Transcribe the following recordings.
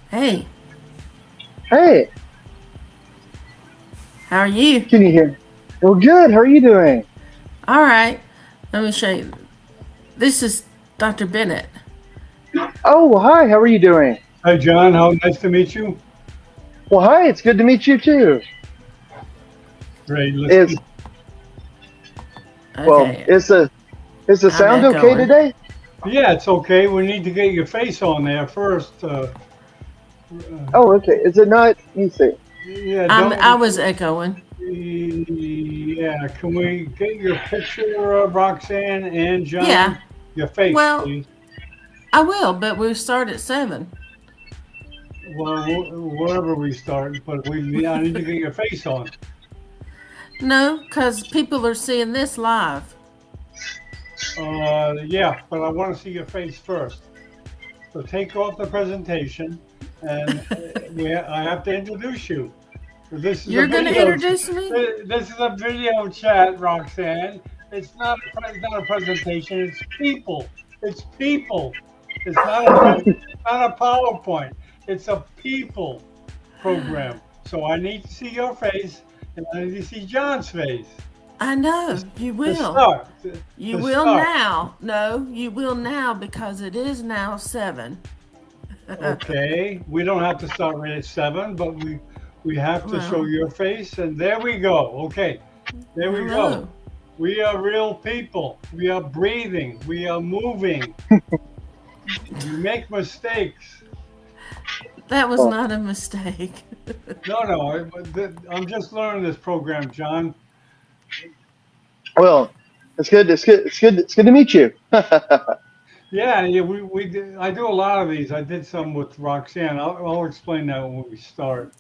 Hey, Hey, how are you? can you hear me? Well, good. How are you doing? All right. Let me show you. This is Dr. Bennett. Oh, well, hi. How are you doing? Hi, John. How nice to meet you. Well, hi. It's good to meet you too. Great. Let's Is keep. well, Okay, is the I'm sound okay echoing. today? Yeah, it's okay. We need to get your face on there first. Oh, okay. Is it not? You see. Yeah, I don't. was echoing. Yeah, can we get your picture of Roxanne and Yeah. John? Your face, Well, please. I will, but we start at 7. Well, wherever we start, but I need to get your face on. No, because people are seeing this live. Yeah, but I want to see your face first. So take off the presentation, and I have to introduce you. This is a You're going to video. introduce me? This is a video chat, Roxanne. It's not a presentation. It's people. It's people. It's not a PowerPoint. It's a people program. So I need to see your face, and I need to see John's face. I know. You To will. start. You To will start. now. No, you will now because it is now 7. Okay. We don't have to start right at 7, but we have to show Well, your face, and there we go. Okay. There we go. hello. We are real people. We are breathing. We are moving. We make mistakes. That was Well, not a mistake. No. I'm just learning this program, John. well, it's good. It's good. It's good. It's good to meet you. Yeah. I do a lot of these. I did some with Roxanne. I'll explain that when we start.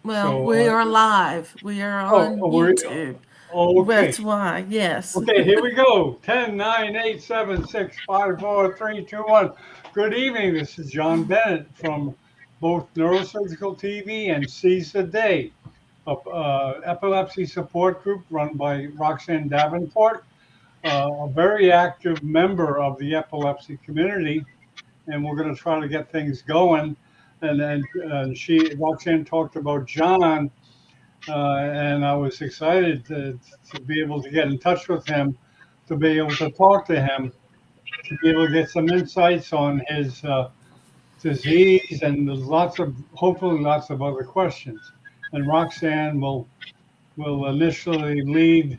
Well, So, we are live. We are on we're YouTube. okay. That's why, yes. Okay, here we go. 10, 9, 8, 7, 6, 5, 4, 3, 2, 1. Good evening. This is John Bennett from both Neurosurgical TV and Seize the Day, a epilepsy support group run by Roxanne Davenport, a very active member of the epilepsy community. And we're going to try to get things going. And then Roxanne talked about John, and I was excited to be able to get in touch with him, to be able to talk to him, to be able to get some insights on his disease, and there's hopefully lots of other questions. And Roxanne will initially lead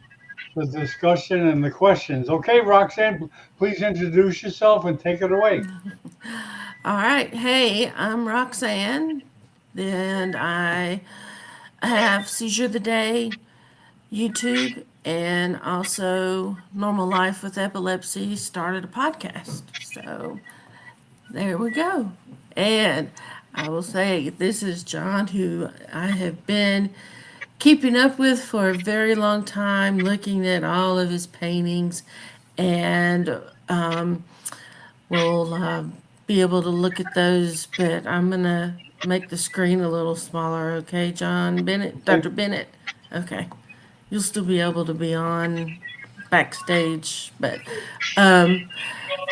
the discussion and the questions. Okay, Roxanne, please introduce yourself and take it away. All right. Hey, I'm Roxanne, and I have Seizure the Day YouTube and also Normal Life with Epilepsy started a podcast. So there we go. And I will say this is John, who I have been keeping up with for a very long time, looking at all of his paintings, and we'll be able to look at those. But I'm gonna make the screen a little smaller, okay, John Bennett, Okay. Dr. Bennett. Okay, you'll still be able to be on backstage, but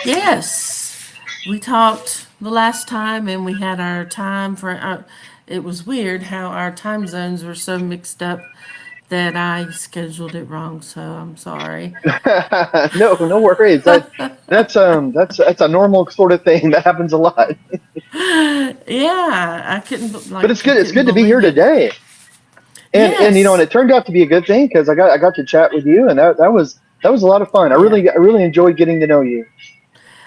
yes, we talked the last time, and we had our time for. It was weird how our time zones were so mixed up that I scheduled it wrong. So I'm sorry. No, no worries. That's a normal sort of thing that happens a lot. Yeah, I couldn't But like it's I good. It's couldn't good to be here believe it. today. And and Yes. it turned out to be a good thing because I got to chat with you, and that was a lot of fun. Yeah. I really enjoyed getting to know you.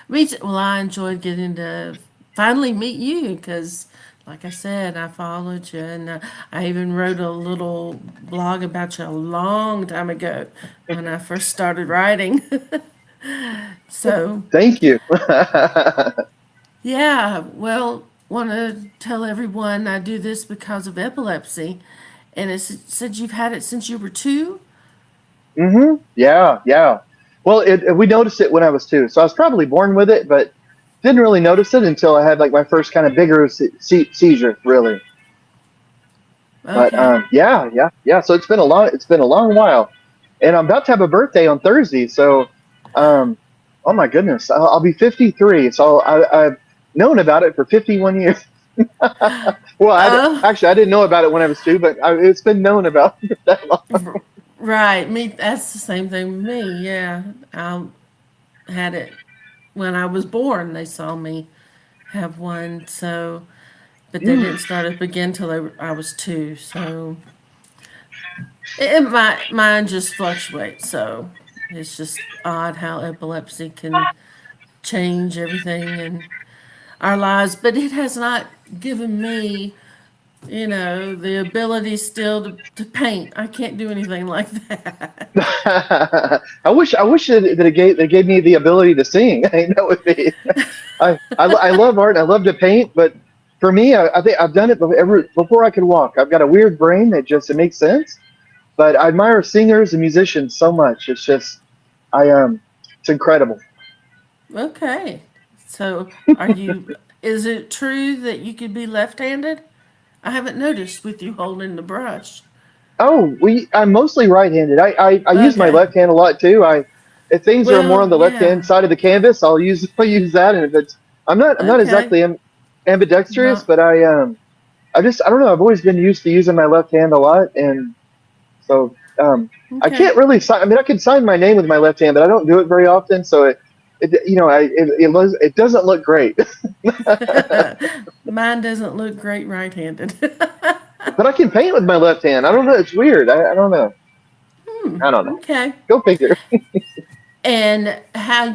Me too. Well, I enjoyed getting to finally meet you because, like I said, I followed you, and I even wrote a little blog about you a long time ago when I first started writing. So, Thank you. yeah, well, want to tell everyone I do this because of epilepsy, and it said you've had it since you were two. Yeah, yeah. Well, we noticed it when I was 2, so I was probably born with it, but didn't really notice it until I had like my first kind of bigger seizure, really. But Okay. yeah. So it's been a long while, and I'm about to have a birthday on Thursday. So, um, oh my goodness, I'll be 53. So I've known about it for 51 years. Well, Oh, actually I didn't know about it when I was 2, but it's been known about that long. right. Me, that's the same thing with me. Yeah, I had it when I was born. They saw me have one, so but they didn't start up again till I was two. So mine just fluctuates. So it's just odd how epilepsy can change everything in our lives. But it has not given me, the ability still to paint. I can't do anything like that. I wish that they gave me the ability to sing. I think that would be. I love art. And I love to paint, but for me, I think I've done it before I could walk. I've got a weird brain that just it makes sense. But I admire singers and musicians so much. It's just I it's incredible. Okay. So is it true that you could be left-handed? I haven't noticed with you holding the brush. Oh, I'm mostly right-handed. I use my Okay. left hand a lot too. If things are more Well, on the left yeah. hand side of the canvas, I'll use that. And if it's I'm not Okay. exactly ambidextrous, Not but I don't know. I've always been used to using my left hand a lot, and so I okay. can't really sign. I mean, I can sign my name with my left hand, but I don't do it very often. So it doesn't look great. Mine doesn't look great right-handed. But I can paint with my left hand. I don't know. It's weird. I don't know. I don't know. Okay. Go figure. And how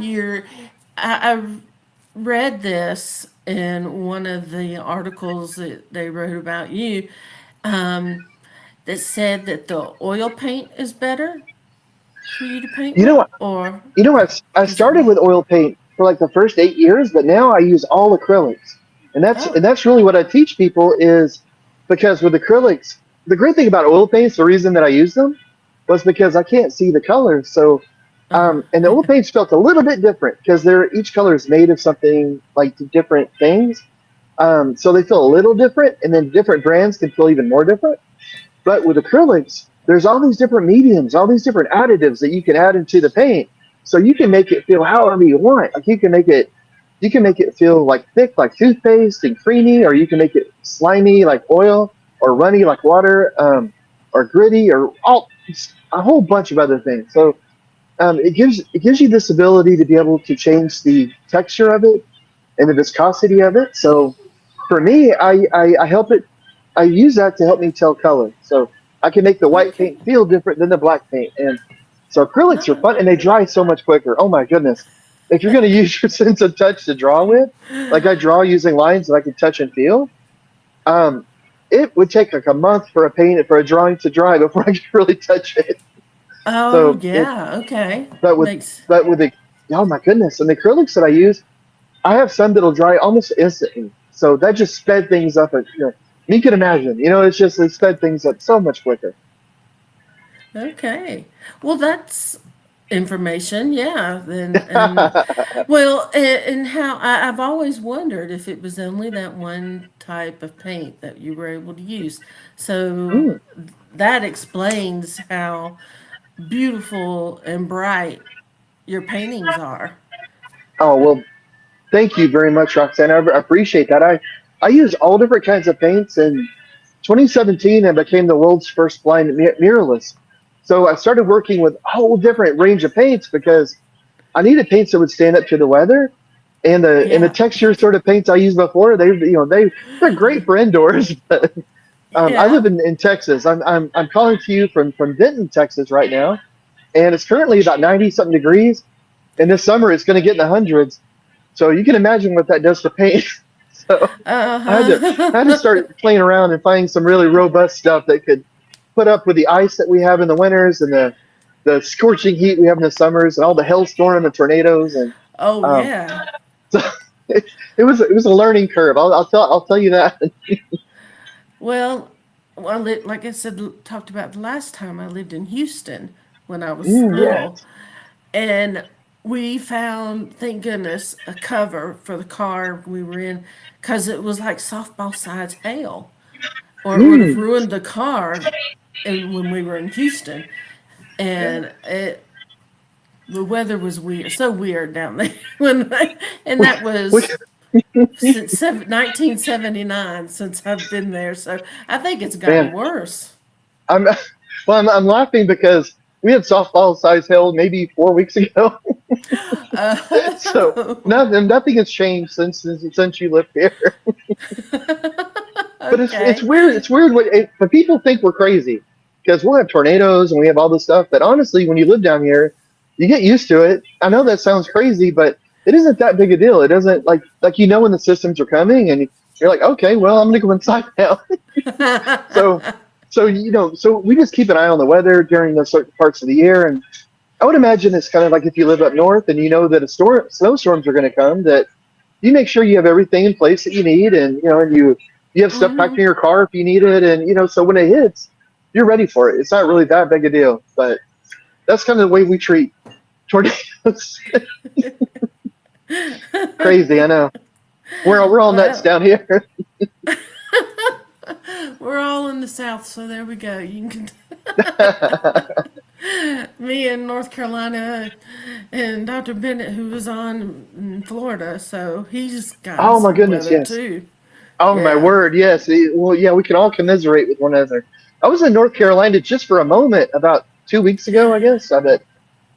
I read this in one of the articles that they wrote about you, um, that said that the oil paint is better for you to paint You with, know, or I does it started matter? with oil paint for like the first 8 years, but now I use all acrylics, Oh, and that's really what I teach people is because with acrylics, the great thing about oil paints, the reason that I use them was because I can't see the colors. So, and the oil paints felt a little bit different because each color is made of something like different things. So they feel a little different, and then different brands can feel even more different. But with acrylics, there's all these different mediums, all these different additives that you can add into the paint. So you can make it feel however you want. Like you can make it feel like thick like toothpaste and creamy, or you can make it slimy like oil, or runny like water, or gritty, or a whole bunch of other things. So it gives you this ability to be able to change the texture of it and the viscosity of it. So for me, I help it. I use that to help me tell color. So I can make the white okay. paint feel different than the black paint. And so acrylics are No. fun and they dry so much quicker. Oh my goodness. If you're going to use your sense of touch to draw with, like I draw using lines that I can touch and feel, um, it would take like a month for a drawing to dry before I could really touch it. Oh, So yeah. Okay. but with, Makes. but with the, oh my goodness. And the acrylics that I use, I have some that'll dry almost instantly. So that just sped things up. You can imagine, it sped things up so much quicker. Okay. Well, that's information, yeah. And well, and how I've always wondered if it was only that one type of paint that you were able to use. So Mm. that explains how beautiful and bright your paintings are. Oh, well, thank you very much, Roxanne. I appreciate that. I use all different kinds of paints. In 2017, I became the world's first blind muralist. So I started working with a whole different range of paints because I needed paints that would stand up to the weather. And the Yeah. texture sort of paints I used before, they're great for indoors. But I Yeah. live in Texas. I'm calling to you from Denton, Texas, right now, and it's currently about 90 something degrees. And this summer, it's going to get in the hundreds. So you can imagine what that does to paint. So I had to Uh-huh. start playing around and finding some really robust stuff that could put up with the ice that we have in the winters and the scorching heat we have in the summers and all the hailstorm and the tornadoes. And Oh, um, yeah. so it was a learning curve. I'll tell you that. Well, like I said, talked about the last time I lived in Houston when I was Yeah. little. And we found, thank goodness, a cover for the car we were in because it was like softball size hail, or it would have Mm. ruined the car when we were in Houston. Yeah. And the weather was weird, so weird down there. And We, that we, was since 1979 since I've been there. So I think it's gotten man, worse. I'm well. I'm laughing because we had softball size hail maybe 4 weeks ago. So nothing has changed since you lived here. But it's Okay. weird. It's weird. But people think we're crazy because we'll have tornadoes and we have all this stuff. But honestly, when you live down here, you get used to it. I know that sounds crazy, but it isn't that big a deal. It doesn't like when the systems are coming and you're like, okay, well, I'm gonna go inside now. So so we just keep an eye on the weather during those certain parts of the year. And I would imagine it's kind of like if you live up north and you know that snowstorms are going to come, that you make sure you have everything in place that you need, and you have stuff packed Hmm. in your car if you need it, and so when it hits, you're ready for it. It's not really that big a deal, but that's kind of the way we treat tornadoes. Crazy, I know. We're all nuts Well, down here. we're all in the South, so there we go. You can me in North Carolina, and Dr. Bennett, who was on in Florida, so he's gotten Oh my some goodness, weather yes. too. Oh my Yeah. word, yes. Well, yeah, we can all commiserate with one another. I was in North Carolina just for a moment about 2 weeks ago, I guess. I bet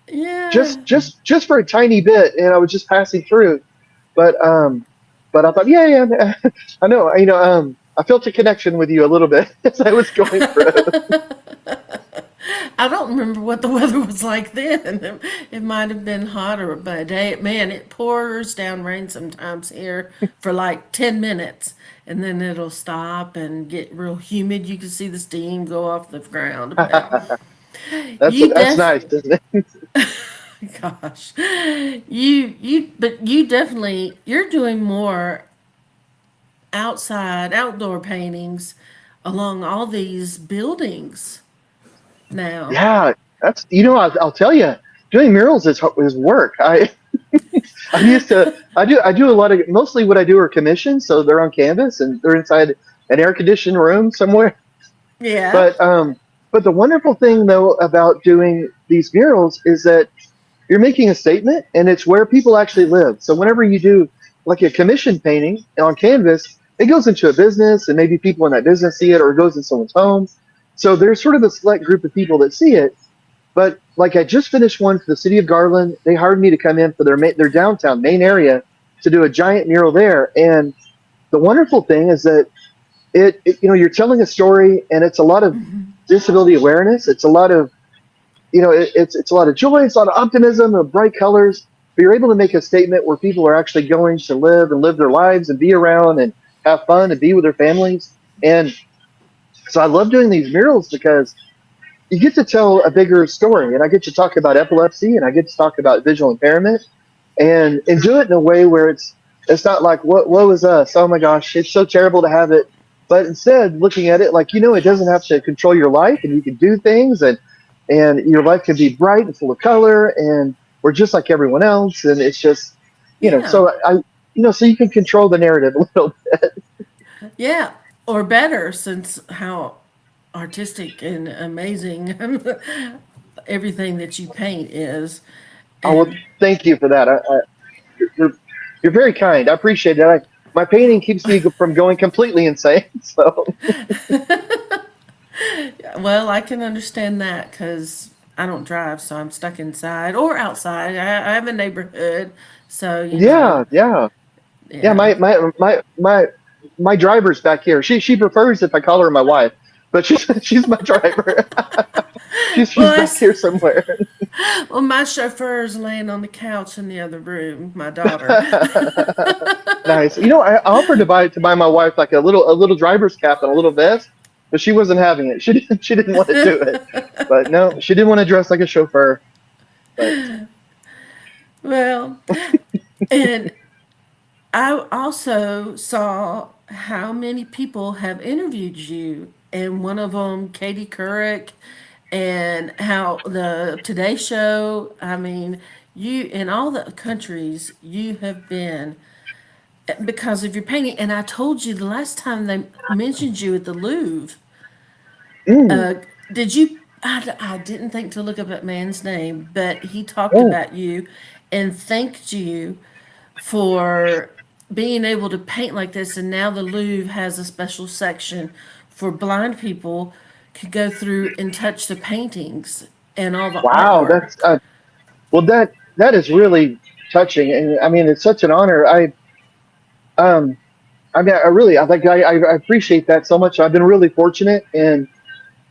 Yeah. just for a tiny bit, and I was just passing through. But I thought, yeah, yeah, I know, I felt a connection with you a little bit as I was going through. I don't remember what the weather was like then. It might have been hotter by a day. Man, it pours down rain sometimes here for like 10 minutes, and then it'll stop and get real humid. You can see the steam go off the ground. But you That's nice, isn't it? gosh, but you definitely, you're doing more outdoor paintings along all these buildings now. Yeah, that's I'll tell you, doing murals is work. I do a lot of mostly what I do are commissions, so they're on canvas and they're inside an air conditioned room somewhere. Yeah. But the wonderful thing though about doing these murals is that you're making a statement and it's where people actually live. So whenever you do like a commission painting on canvas, it goes into a business and maybe people in that business see it, or it goes in someone's home. So there's sort of a select group of people that see it. But like I just finished one for the city of Garland. They hired me to come in for their downtown main area to do a giant mural there. And the wonderful thing is that you're telling a story, and it's a lot of disability awareness. It's a lot of it's a lot of joy. It's a lot of optimism and bright colors. But you're able to make a statement where people are actually going to live their lives and be around and have fun and be with their families. And so I love doing these murals because you get to tell a bigger story, and I get to talk about epilepsy, and I get to talk about visual impairment, and do it in a way where It's not like what woe is us. Oh my gosh, it's so terrible to have it. But instead, looking at it like it doesn't have to control your life, and you can do things, and your life can be bright and full of color, and we're just like everyone else, and it's just Yeah. so so you can control the narrative a little bit. Yeah. Or better, since how artistic and amazing everything that you paint is. Oh well, And thank you for that. You're you're very kind. I appreciate it. My painting keeps me from going completely insane. So well, I can understand that because I don't drive, so I'm stuck inside or outside. I have a neighborhood, so yeah, yeah, yeah. yeah. My driver's back here. She prefers if I call her my wife, but she's my driver. She's Well, back here somewhere. well, my chauffeur's laying on the couch in the other room. My daughter. Nice. I offered to buy my wife like a little driver's cap and a little vest, but she wasn't having it. She didn't want to do it. But no, she didn't want to dress like a chauffeur. But Well, and I also saw how many people have interviewed you, and one of them, Katie Couric, and how the Today Show. I mean, you in all the countries you have been because of your painting. And I told you the last time they mentioned you at the Louvre. mm, Uh, did you? I didn't think to look up that man's name, but he talked oh about you and thanked you for being able to paint like this. And now the Louvre has a special section for blind people to go through and touch the paintings and all the wow, artwork. that's well that is really touching, and I mean it's such an honor. Um I mean I appreciate that so much. I've been really fortunate, and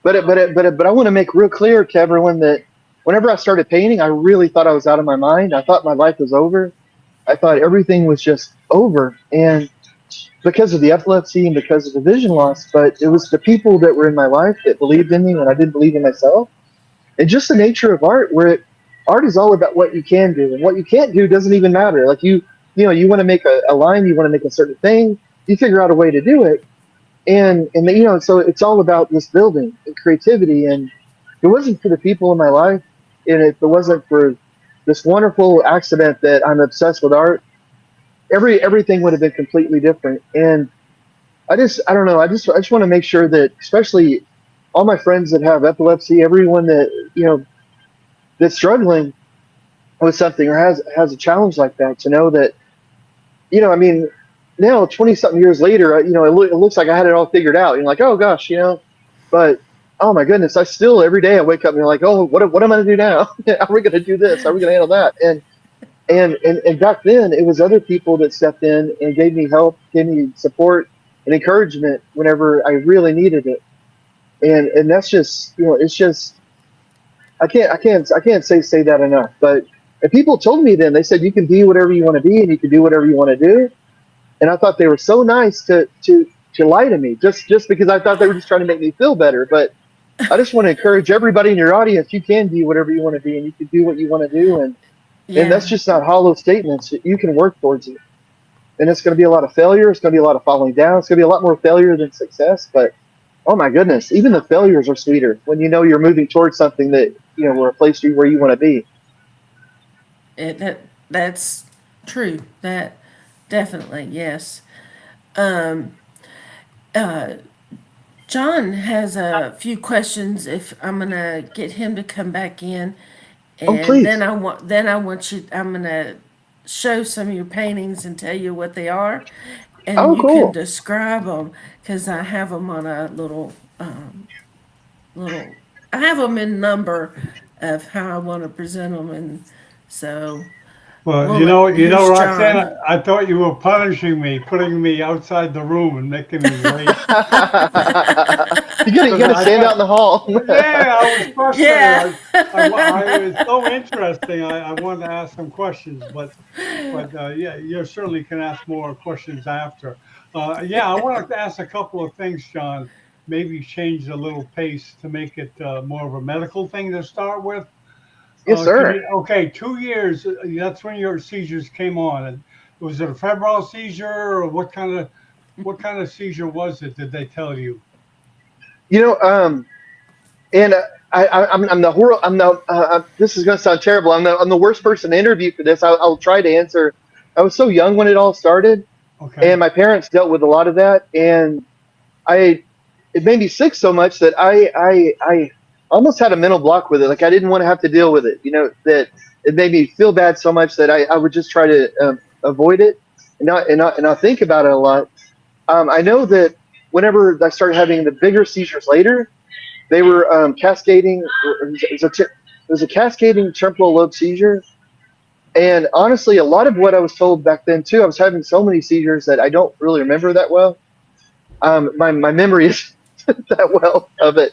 but I want to make real clear to everyone that whenever I started painting, I really thought I was out of my mind. I thought my life was over. I thought everything was just over, and because of the epilepsy and because of the vision Yeah. loss. But it was the people that were in my life that believed in me when I didn't believe in myself, and just the nature of art, art is all about what you can do, and what you can't do doesn't even matter. Like you want to make a line, you want to make a certain thing, you figure out a way to do it, and so it's all about this building and creativity. And if it wasn't for the people in my life, and if it wasn't for this wonderful accident that I'm obsessed with art, everything would have been completely different. And I don't know, I just want to make sure that, especially all my friends that have epilepsy, everyone that that's struggling with something or has a challenge like that, to know that I mean, now 20 something years later, it looks like I had it all figured out. You're like, oh gosh, but oh my goodness, I still every day I wake up and you're like, oh, what am I gonna do now? Are we gonna do this? Are we gonna handle that? And back then it was other people that stepped in and gave me help, gave me support and encouragement whenever I really needed it. And that's just it's just I can't say that enough. But and people told me then, they said you can be whatever you want to be and you can do whatever you want to do. And I thought they were so nice to lie to me, just because I thought they were just trying to make me feel better. But I just want to encourage everybody in your audience, you can be whatever you want to be, and you can do what you want to do, and that's Yeah. just not hollow statements. You can work towards it. And it's going to be a lot of failure, it's going to be a lot of falling down, it's going to be a lot more failure than success. But oh my goodness, even the failures are sweeter when you're moving towards something that where a place where you want to be. That's true. That definitely, yes. Um, uh, John has a few questions. If I'm gonna get him to come back in, Oh and please. then I want you. I'm gonna show some of your paintings and tell you what they are, and Oh you can cool. describe them because I have them on a little. I have them in number of how I want to present them, and so Well, we'll let. Here's Roxanne, John. I thought you were punishing me, putting me outside the room and making me wait. You Because gotta I stand out thought, in the hall. yeah, I was frustrated. Yeah. It's so interesting. I wanted to ask some questions, but yeah, you certainly can ask more questions after. Yeah, I wanted to ask a couple of things, John. Maybe change a little pace to make it more of a medical thing to start with. Yes, Can sir. you, okay, 2 years, that's when your seizures came on. And Was it a febrile seizure, or what kind of seizure was it? Did they tell you? You know, and I'm the horror. This is going to sound terrible. I'm the worst person to interview for this. I'll try to answer. I was so young when it all started, Okay. and my parents dealt with a lot of that, and I it made me sick so much that I almost had a mental block with it. Like I didn't want to have to deal with it. You know that it made me feel bad so much that I would just try to avoid it and not think about it a lot. I know that whenever I started having the bigger seizures later, they were cascading. It was a cascading temporal lobe seizure. And honestly, a lot of what I was told back then too, I was having so many seizures that I don't really remember that well. My memory is that well of it.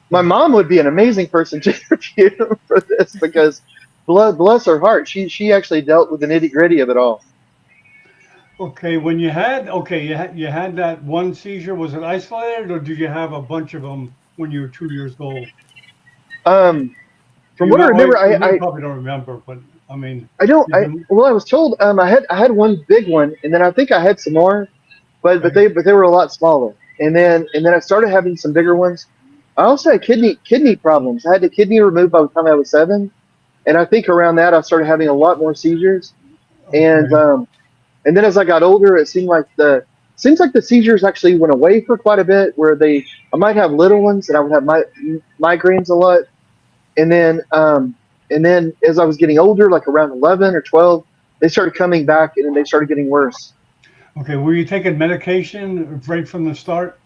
My mom would be an amazing person to interview for this because bless her heart, she actually dealt with the nitty gritty of it all. Okay. When you had that one seizure. Was it isolated, or did you have a bunch of them when you were 2 years old? Um, from You what I might, well, remember, you probably don't remember, but I mean, I don't you can, well I was told I had one big one and then I think I had some more, but okay. they were a lot smaller. And then I started having some bigger ones. I also had kidney problems. I had the kidney removed by the time I was 7, and I think around that I started having a lot more seizures. And Okay. and then as I got older, it seems like the seizures actually went away for quite a bit. Where I might have little ones, and I would have migraines a lot. And then as I was getting older, like around 11 or 12, they started coming back, and then they started getting worse. Okay. Were you taking medication right from the start?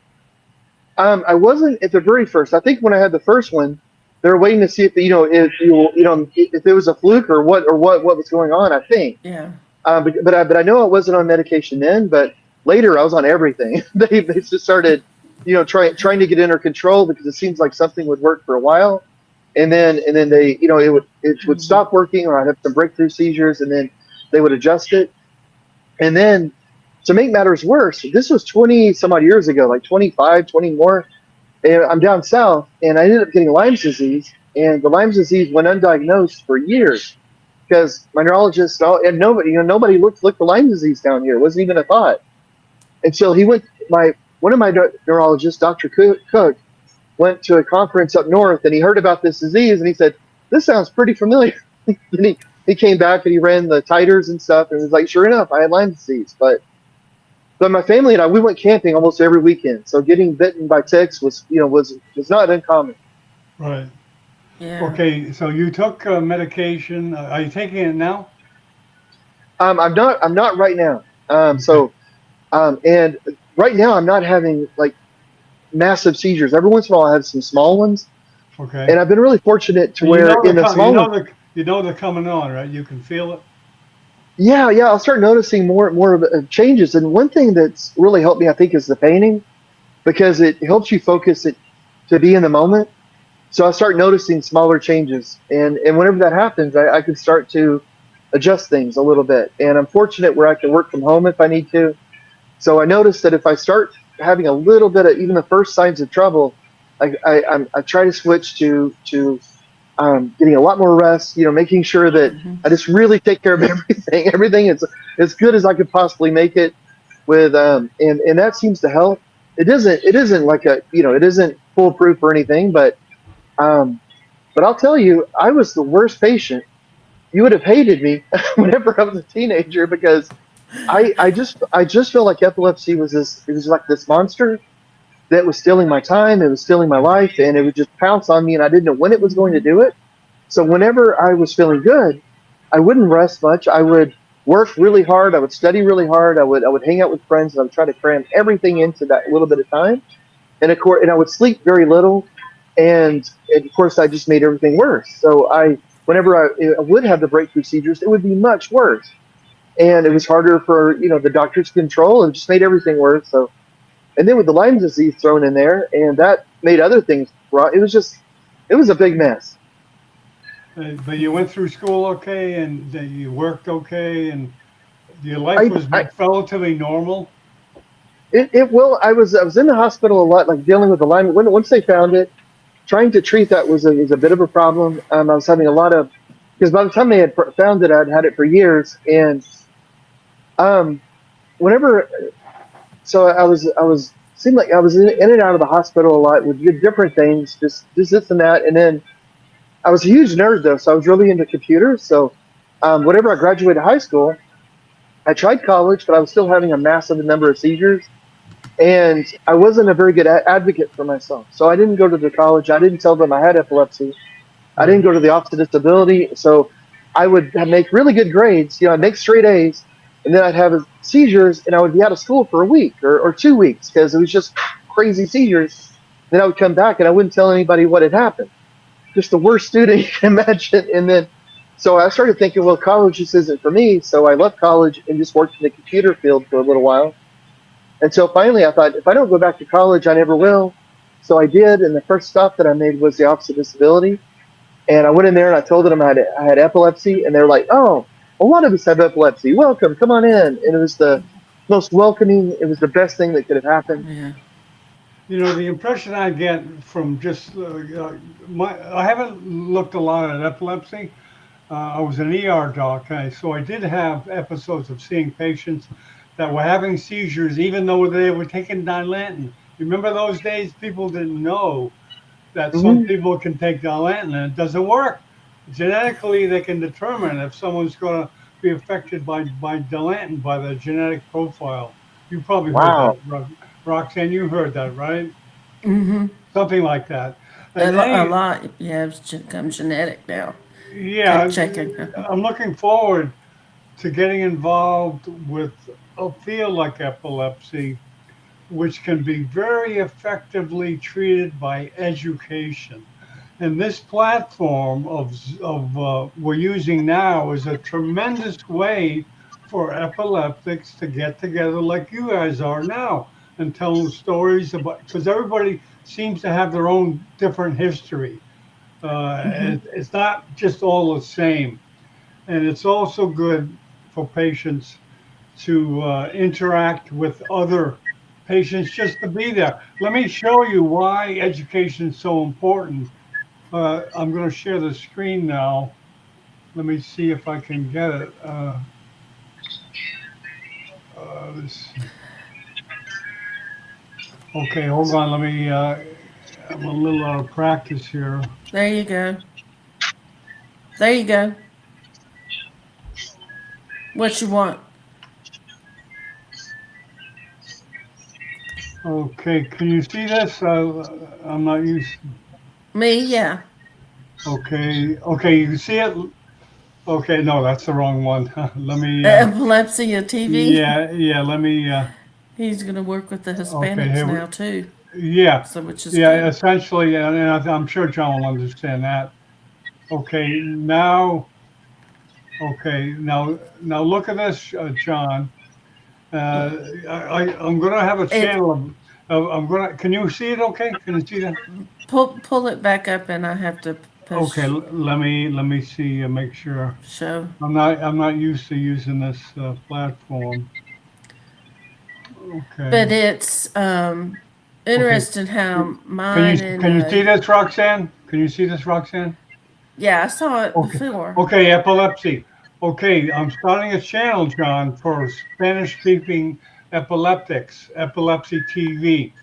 I wasn't at the very first. I think when I had the first one, they were waiting to see if it was a fluke or what was going on. I think, Yeah. but I know I wasn't on medication then. But later, I was on everything. They just started, trying to get under control because it seems like something would work for a while, and then they, it would stop working, or I'd have some breakthrough seizures, and then they would adjust it. And then to make matters worse, this was 20 some odd years ago, like 25, 20 more. And I'm down south, and I ended up getting Lyme's disease. And the Lyme's disease went undiagnosed for years because my neurologist and nobody looked for Lyme disease down here. It wasn't even a thought. And so one of my neurologists, Dr. Cook, went to a conference up north, and he heard about this disease, and he said, "This sounds pretty familiar." and he came back and he ran the titers and stuff, and it was like, sure enough, I had Lyme disease. But my family and I, we went camping almost every weekend. So getting bitten by ticks was not uncommon. Right. Yeah. Okay. So you took medication. Are you taking it now? I'm not right now. Okay. And right now I'm not having like massive seizures. Every once in a while I have some small ones, Okay. and I've been really fortunate to And you where know in they're the small ones, they're coming on, right? You can feel it. yeah, I'll start noticing more of changes. And one thing that's really helped me, I think, is the painting because it helps you focus it to be in the moment. So I start noticing smaller changes, and whenever that happens, I can start to adjust things a little bit. And I'm fortunate where I can work from home if I need to. So I noticed that if I start having a little bit of even the first signs of trouble, I try to switch to getting a lot more rest. Making sure that Hmm. I just really take care of everything. Everything is as good as I could possibly make it with, and that seems to help. It isn't like it isn't foolproof or anything, um, but I'll tell you, I was the worst patient. You would have hated me whenever I was a teenager because I just felt like epilepsy was this. It was like this monster that was stealing my time. It was stealing my life, and it would just pounce on me, and I didn't know when it was going to do it. So whenever I was feeling good, I wouldn't rest much. I would work really hard. I would study really hard. I would hang out with friends, and I would try to cram everything into that little bit of time. And of course, and I would sleep very little, and of course, I just made everything worse. So whenever I would have the breakthrough seizures, it would be much worse, and it was harder for the doctors to control, and just made everything worse. So, and then with the Lyme disease thrown in there, and that made other things wrong. It was a big mess. But you went through school okay, and you worked okay, and your life I, was I relatively normal. it will. I was in the hospital a lot, like dealing with the Lyme. Once they found it, trying to treat that was a bit of a problem. I was having a lot of because by the time they had found it, I'd had it for years, and Um, whenever, so I was seemed like I was in and out of the hospital a lot with different things, just this and that, and then I was a huge nerd though, so I was really into computers. So, whenever I graduated high school, I tried college, but I was still having a massive number of seizures, and I wasn't a very good advocate for myself. So I didn't go to the college. I didn't tell them I had epilepsy. I didn't Right. go to the Office of Disability. So I would make really good grades. I'd make straight A's, and then I'd have seizures, and I would be out of school for a week or 2 weeks because it was just crazy seizures. Then I would come back, and I wouldn't tell anybody what had happened. Just the worst student you can imagine. And then, so I started thinking, well, college just isn't for me. So I left college and just worked in the computer field for a little while. And so finally, I thought, if I don't go back to college, I never will. So I did, and the first stop that I made was the Office of Disability. And I went in there and I told them I had epilepsy, and they were like, "Oh, a lot of us have epilepsy. Welcome, come on in." And it was the most welcoming. It was the best thing that could have happened. Yeah. The impression I get from just I haven't looked a lot at epilepsy. I was an ER doc, so I did have episodes of seeing patients that were having seizures, even though they were taking Dilantin. Remember those days? People didn't know that some Hmm. people can take Dilantin and it doesn't work. Genetically, they can determine if someone's going to be affected by Dilantin by the genetic profile. You probably heard that, Wow. Roxanne. You heard that, right? Mm-hmm. Something like that. A, And a any, lot. Yeah, it's become genetic now. yeah, Checking. I'm looking forward to getting involved with a field like epilepsy, which can be very effectively treated by education. And this platform of we're using now is a tremendous way for epileptics to get together like you guys are now and tell stories about, because everybody seems to have their own different history. Mm-hmm. It's not just all the same. And it's also good for patients to interact with other patients just to be there. Let me show you why education is so important. I'm going to share the screen now. Let me see if I can get it. This, okay, hold on. Let me. I'm a little out of practice here. There you go. There you go. What you want? Okay, can you see this? I'm not used. Me? Yeah. Okay, okay, you can see it. Okay, no, that's the wrong one. Let me. Epilepsy, a TV. Yeah, yeah. Let me. He's gonna work with the Okay, Hispanics here now we. too. Yeah, So which is yeah. good. Essentially, and I'm sure John will understand that. Okay, now. Okay, now look at this, John. I'm gonna have a It channel of. I'm gonna. Can you see it? Okay, can you see that? pull it back up, and I have to Okay, push let me see. Make sure. show. I'm not used to using this platform. But Okay. it's Okay. interesting how Can you mine and can you see this, Roxanne? Can you see this, Roxanne? yeah, I saw it Okay. before. Okay, epilepsy. Okay, I'm starting a channel, John, for Spanish-speaking epileptics, Epilepsy TV,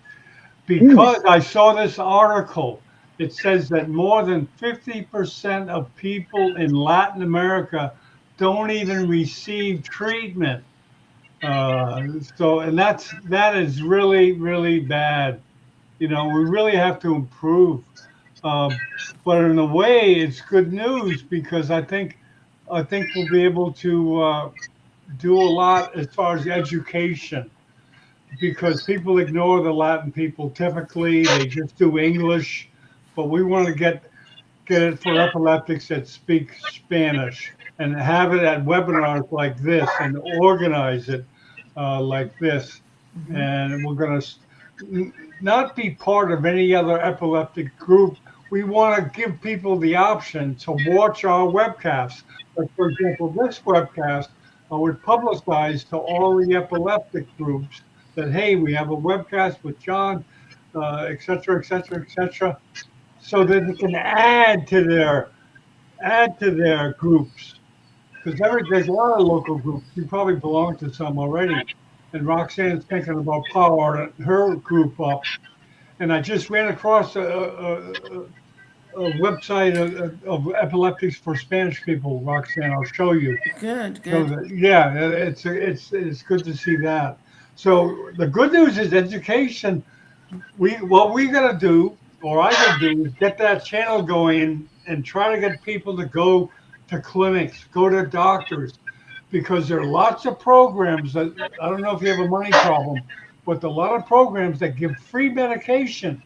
because Jeez. I saw this article. It says that more than 50% of people in Latin America don't even receive treatment. And that is really, really bad. We really have to improve. Uh, but in a way, it's good news because I think we'll be able to do a lot as far as education because people ignore the Latin people. Typically, they just do English, but we want to get it for epileptics that speak Spanish and have it at webinars like this and organize it like this. And we're going to not be part of any other epileptic group. We want to give people the option to watch our webcasts. Like, for example, this webcast I would publicize to all the epileptic groups that, hey, we have a webcast with John, et cetera, et cetera, et cetera, so that they can add to their groups. because there's a lot of local groups. You probably belong to some already. And Roxanne's thinking about powering her group up. And I just ran across a website of epileptics for Spanish people, Roxanne. I'll show you. Good, So good. yeah, it's good to see that. So the good news is education. What we gotta do, or I gotta do, is get that channel going and try to get people to go to clinics, go to doctors, because there are lots of programs that I don't know if you have a money problem, but a lot of programs that give free medication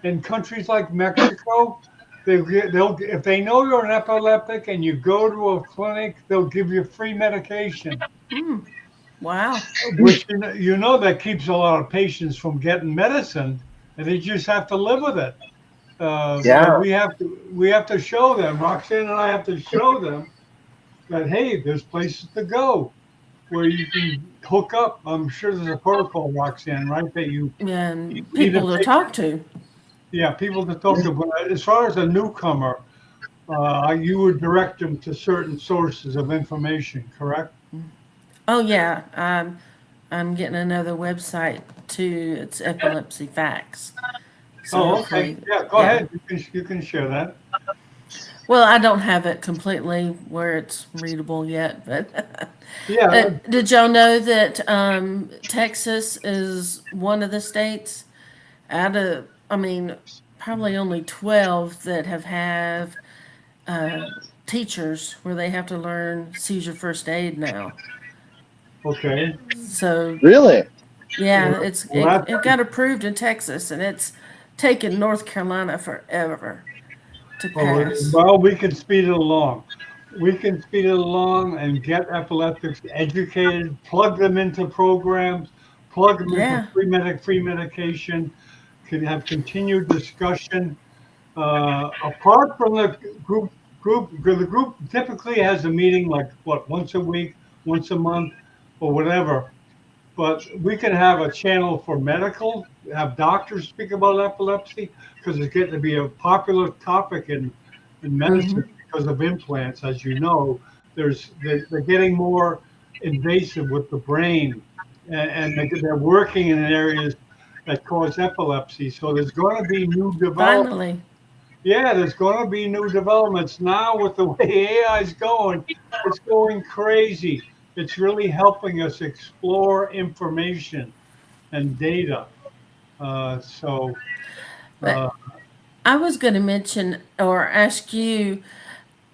in countries like Mexico. They'll if they know you're an epileptic and you go to a clinic, they'll give you free medication, Wow. which that keeps a lot of patients from getting medicine, and they just have to live with it. But Yeah. we have to show them. Roxanne and I have to show them that hey, there's places to go where you can hook up. I'm sure there's a protocol, Roxanne, right? That you And either people to take, talk to. yeah, people to talk to. But as far as a newcomer, you would direct them to certain sources of information, correct? Oh yeah. I'm getting another website too. It's Epilepsy Facts. So Oh, okay. hopefully, Yeah, go yeah. ahead. You can share that. Well, I don't have it completely where it's readable yet, but Yeah. did y'all know that Texas is one of the states out of, I mean, probably only 12 that have uh, teachers where they have to learn seizure first aid now. Okay. So Really? yeah, Well, it got approved in Texas, and it's taken North Carolina forever to pass. well, we can speed it along. We can speed it along and get epileptics educated, plug them into programs, plug them into Yeah, free medication, can have continued discussion. Apart from the group typically has a meeting like what, once a week, once a month, or whatever. But we can have a channel for medical, have doctors speak about epilepsy because it's getting to be a popular topic in medicine because of implants. As you know, they're getting more invasive with the brain, and they're working in areas that cause epilepsy. So there's going to be new developments. finally. Yeah, there's going to be new developments now with the way AI is going. It's going crazy. It's really helping us explore information and data. So, But uh, I was going to mention or ask you,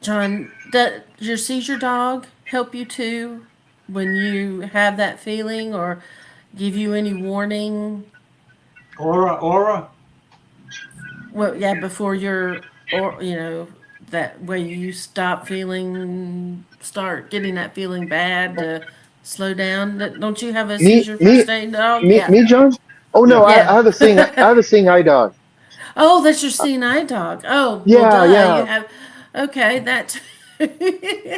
John, does your seizure dog help you too when you have that feeling or give you any warning? Aura, Well, yeah, before you're, or, that way you start getting that feeling bad to slow down. Don't you have a Me, seizure me, first aid dog? me, Yeah. me, John? Oh no, yeah. I Yeah. have a seeing, I have a seeing eye dog. Oh, that's your seeing eye dog. Oh, well, Yeah, duh. You yeah. have. Okay, that.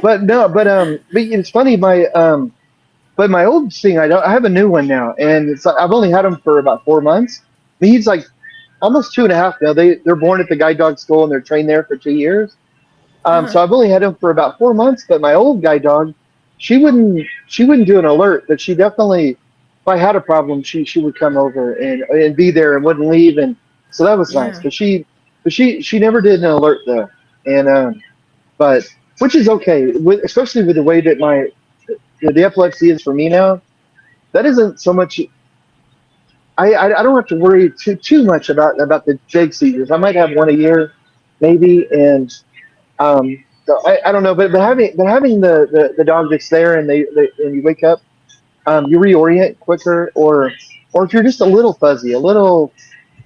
But no, but it's funny. But my old seeing eye dog, I have a new one now, and it's like I've only had him for about 4 months. He's like almost 2.5 now. They're born at the guide dog school and they're trained there for 2 years. Uh-huh. So I've only had him for about 4 months. But my old guide dog, she wouldn't do an alert, but she definitely, if I had a problem, she would come over and be there and wouldn't leave, and so that was nice. Yeah. But she never did an alert though, and but which is okay, especially with the way that the epilepsy is for me now. That isn't so much. I don't have to worry too much about the big seizures. I might have one a year, maybe, and so I don't know, but having the dog that's there and you wake up, you reorient quicker, or if you're just a little fuzzy, a little,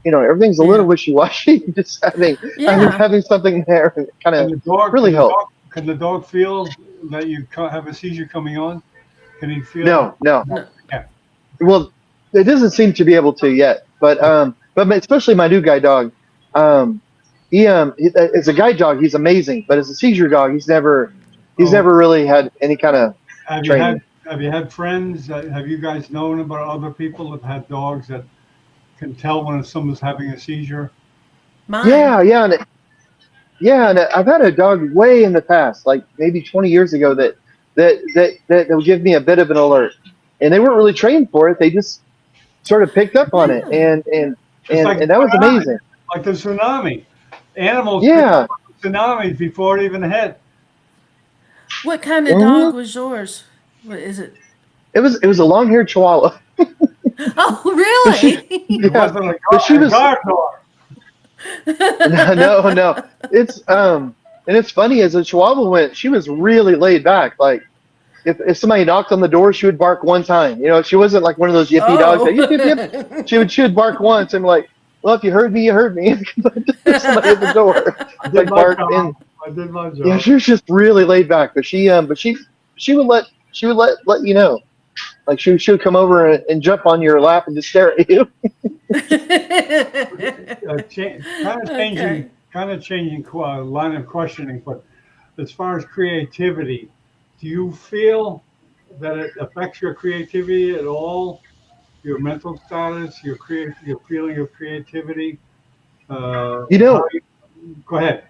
everything's a little Yeah. wishy washy, just having having Yeah. having something there kind Can of the dog, really help. can the dog feel that you have a seizure coming on? Can he feel it? No, no. No. Yeah. Well, it doesn't seem to be able to yet, but especially my new guide dog, um, as a guide dog, he's amazing, but as a seizure dog, he's Oh, never really had any kind of have you training. had have you had friends? Have you guys known about other people that have had dogs that can tell when someone's having a seizure? Mine. Yeah, yeah, and I've had a dog way in the past, like maybe 20 years ago, that that will give me a bit of an alert. And they weren't really trained for it. They just sort of picked up on it, Yeah. It's like and that was tsunami, amazing. like the tsunami. Animals pick Yeah. up on the tsunamis before it even hit. What kind of Hmm. dog was yours? What is it? It was a long haired Chihuahua, Oh, but she It yeah, wasn't but she a was guard dog. no. It's and it's funny as the Chihuahua went, she was really laid back. Like if somebody knocked on the door, she would bark one time. She wasn't like one of those yippy dogs that Oh. yip yip yip. She would bark once and like, well, if you heard me, you heard me. But there's somebody at the door, I did like my bark job. and I did my yeah, job. she was just really laid back. But she would let you know. Like she would come over and jump on your lap and just stare at you. Kind of Okay. changing line of questioning, but as far as creativity, do you feel that it affects your creativity at all? Your mental status, your feeling of creativity? You How know, you, go ahead.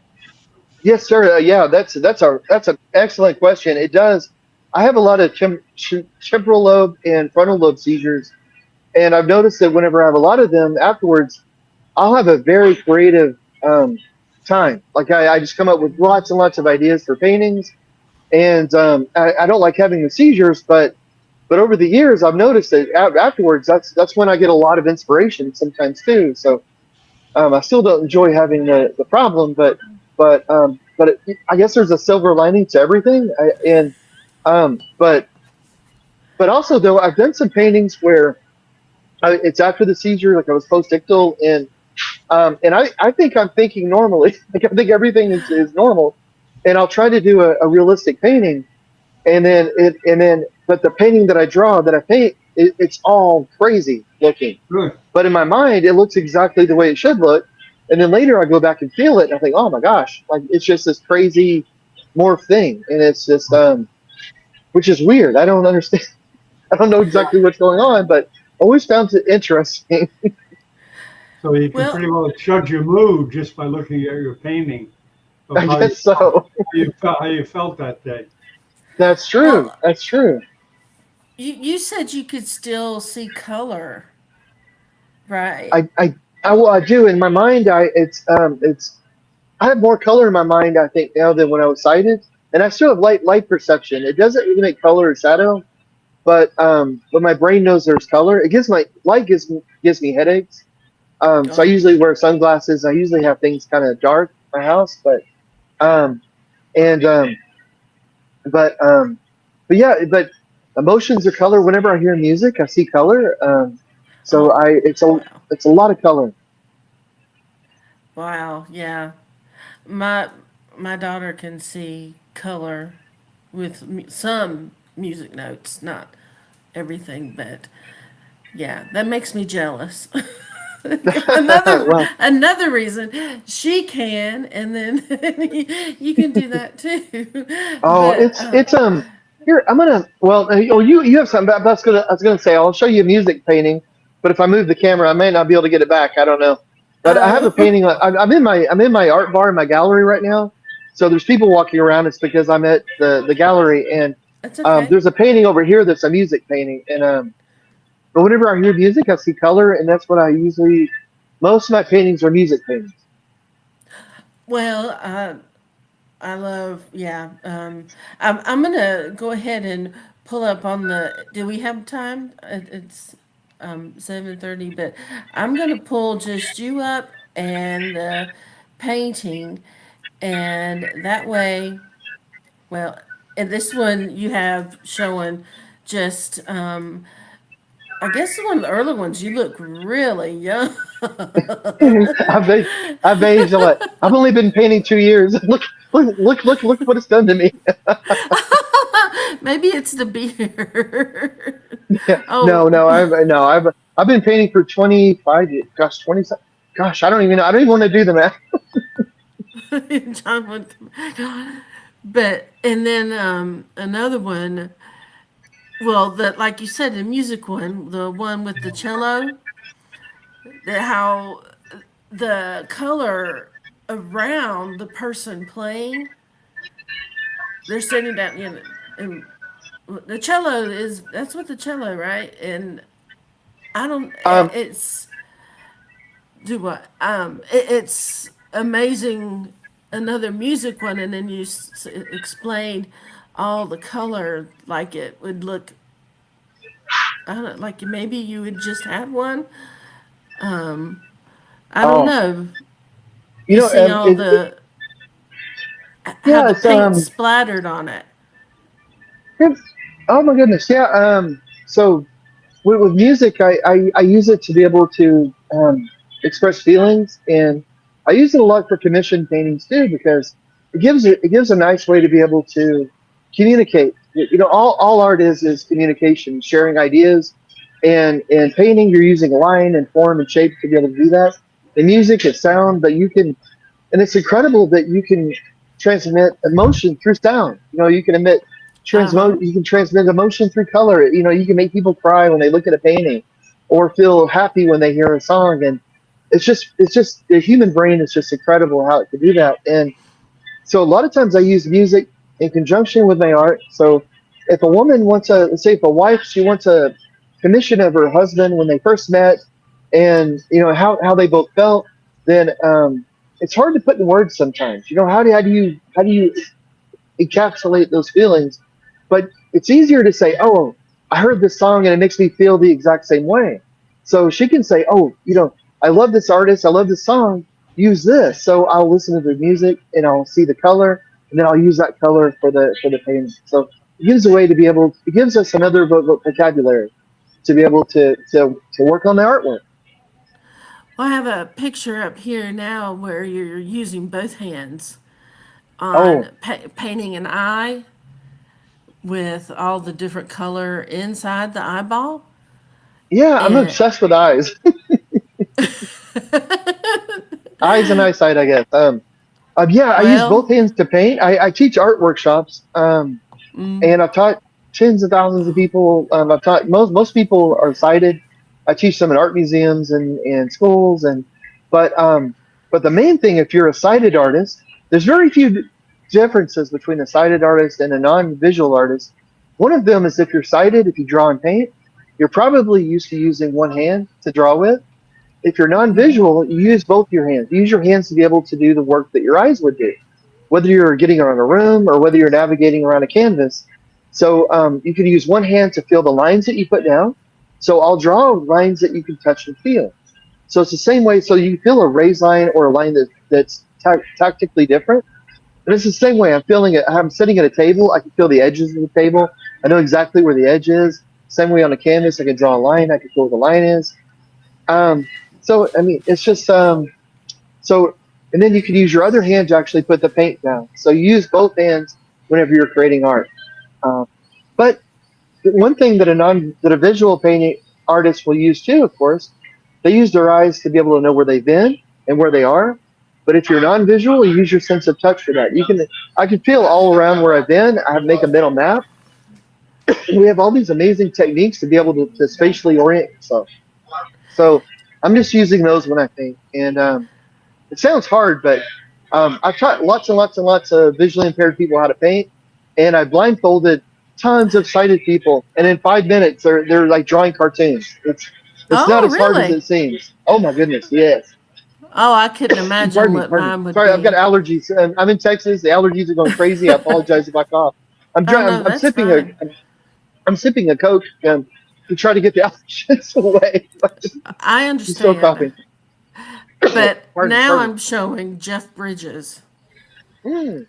yes, sir. Yeah, that's an excellent question. It does. I have a lot of temporal lobe and frontal lobe seizures, and I've noticed that whenever I have a lot of them, afterwards I'll have a very creative um, time. Like I just come up with lots and lots of ideas for paintings, and I don't like having the seizures, but over the years I've noticed that afterwards that's when I get a lot of inspiration sometimes too. So I still don't enjoy having the problem, I guess there's a silver lining to everything. And but also though I've done some paintings where it's after the seizure, like I was post-ictal, and I think I'm thinking normally. Like I think everything is normal, and I'll try to do a realistic painting, but the painting that I draw that I paint, it's all crazy looking. Good. But in my mind, it looks exactly the way it should look. And then later I go back and feel it and I think, oh my gosh, like it's just this crazy morph thing. And it's just, which is weird. I don't understand. I don't know exactly what's going on, but I always found it interesting. So you can Well, pretty well judge your mood just by looking at your painting of I guess how so. you felt that day. That's true. well, That's true. you said you could still see color, right? I, I, well, I do in my mind. I have more color in my mind, I think, now than when I was sighted. And I still have light perception. It doesn't really make color or shadow, but my brain knows there's color. It gives my light gives me headaches. So I Oh, usually wear sunglasses. I usually have things kind of dark in my house, um, and but yeah, but emotions are color. Whenever I hear music, I see color. So oh, wow, it's a lot of color. wow, yeah. My my daughter can see color with some music notes, not everything, but yeah, that makes me jealous. Well, Another reason she can, and then you can do that too. oh, But it's here. I'm gonna. Well, you have something. I was gonna say I'll show you a music painting, but if I move the camera, I may not be able to get it back. I don't know. But I have a oh, painting. I'm in my art bar in my gallery right now. So there's people walking around. It's because I'm at the gallery, and that's okay. there's a painting over here that's a music painting. And but whenever I hear music, I see color, and that's what I usually. Most of my paintings are music paintings. Well, I love, yeah. I'm gonna go ahead and pull up on the. Do we have time? It's 7:30, but I'm gonna pull just you up and the painting, and that way, well, and this one you have showing just I guess one of the early ones. You look really young. I've aged, I've aged a lot. I've only been painting 2 years. Look what it's done to me. Maybe it's the beard. Yeah. Oh, No, no, I've been painting for 25 years. Gosh, 20. Gosh, I don't even know. I don't even want to do the math. John would come back. But and then another one. Well, the like you said, the music one, the one with the cello, that how the color around the person playing, they're sitting down, and The cello that's what the cello, right? And I don't. Um, It's do what? It's amazing. Another music one, and then you explained all the color, like it would look. I don't like maybe you would just have one. Um, I don't oh, know. you You know, see all the how yeah, the paint splattered on it. it's, oh my goodness, yeah. So with music, I use it to be able to express feelings, and I use it a lot for commission paintings too because it gives a nice way to be able to communicate. You know, all art is communication, sharing ideas, and painting you're using line and form and shape to be able to do that. In music, it's sound, but you can, and it's incredible that you can transmit emotion through sound. You know, you can Uh huh. you can transmit emotion through color. You know, you can make people cry when they look at a painting, or feel happy when they hear a song. And it's just the human brain is just incredible how it can do that. And so a lot of times I use music in conjunction with my art. So if a woman wants a, let's say if a wife, she wants a commission of her husband when they first met, and you know how they both felt, then it's hard to put in words sometimes. You know, how do you encapsulate those feelings? But it's easier to say, oh, I heard this song and it makes me feel the exact same way. So she can say, oh, you know, I love this artist, I love this song, use this. So I'll listen to the music and I'll see the color, and then I'll use that color for the painting. So it gives a way to be able, it gives us another vocabulary to be able to work on the artwork. Well, I have a picture up here now where you're using both hands Oh, on painting an eye with all the different color inside the eyeball. yeah, I'm And obsessed with eyes. Eyes and eyesight, I guess. Yeah, I use well, both hands to paint. I teach art workshops, and I've taught tens of thousands of people. I've taught most people are sighted. I teach them in art museums and schools, but the main thing, if you're a sighted artist, there's very few differences between a sighted artist and a non-visual artist. One of them is if you're sighted, if you draw and paint, you're probably used to using one hand to draw with. If you're non-visual, you use both your hands. You use your hands to be able to do the work that your eyes would do, whether you're getting around a room or whether you're navigating around a canvas. So you can use one hand to feel the lines that you put down. So I'll draw lines that you can touch and feel. So it's the same way. So you feel a raised line or a line that's tactically different. And it's the same way. I'm feeling it. I'm sitting at a table. I can feel the edges of the table. I know exactly where the edge is. Same way on a canvas, I can draw a line. I can feel where the line is. Um, so I mean, it's just so, and then you can use your other hand to actually put the paint down. So you use both hands whenever you're creating art. Um, but one thing that a visual painting artist will use too, of course, they use their eyes to be able to know where they've been and where they are. But if you're non-visual, you use your sense of touch for that. I can feel all around where I've been. I make a mental map. We have all these amazing techniques to be able to spatially orient yourself. So I'm just using those when I paint, and it sounds hard, but I've taught lots and lots and lots of visually impaired people how to paint, and I blindfolded tons of sighted people, and in 5 minutes they're like drawing cartoons. It's not oh, as hard as really? it seems. Oh my goodness, yes. Oh, I couldn't imagine Pardon me, what pardon me. mine would Sorry, I've got be. allergies. I'm in Texas. The allergies are going crazy. I apologize if I cough. Oh no, I'm that's fine. I'm sipping a Coke to try to get the allergens away. I I'm still understand. coughing. But Pardon me, now pardon me. I'm showing Jeff Bridges. Mm,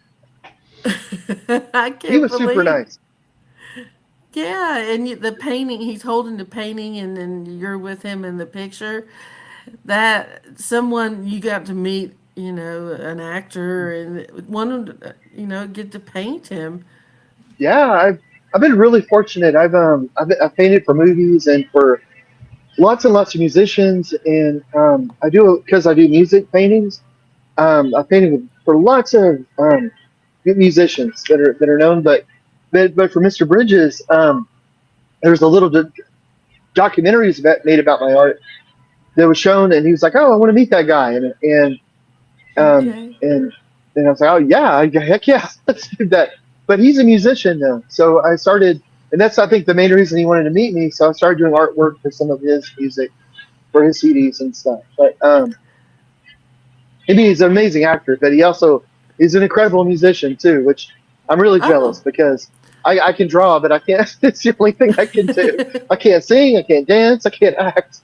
I he can't was super believe. nice. Yeah, and the painting, he's holding the painting, and then you're with him in the picture. That someone you got to meet, an actor, and wanted to, get to paint him. Yeah, I've been really fortunate. I've painted for movies and for lots and lots of musicians, and I do because I do music paintings. I painted for lots of good musicians that are known, but for Mr. Bridges, there's a little documentaries made about my art that was shown, and he was like, "Oh, I want to meet that guy," um, Okay. and and I was like, "Oh yeah, heck yeah, let's do that." But he's a musician now, so I started. and that's I think the main reason he wanted to meet me. So I started doing artwork for some of his music for his CDs and stuff. But he's an amazing actor, but he's an incredible musician too, which I'm really jealous Oh. because I can draw, but I can't. It's the only thing I can do. I can't sing, I can't dance, I can't act.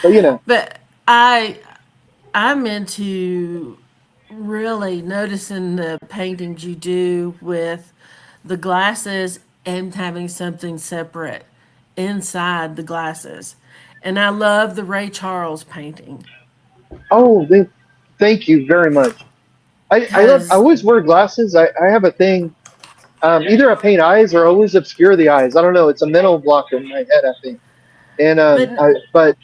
But But I'm into really noticing the paintings you do with the glasses and having something separate inside the glasses. And I love the Ray Charles painting oh, thank you very much. I because, always wear glasses. I have a thing. Either I paint eyes or I always obscure the eyes. I don't know. It's a mental block in my head, I think. And but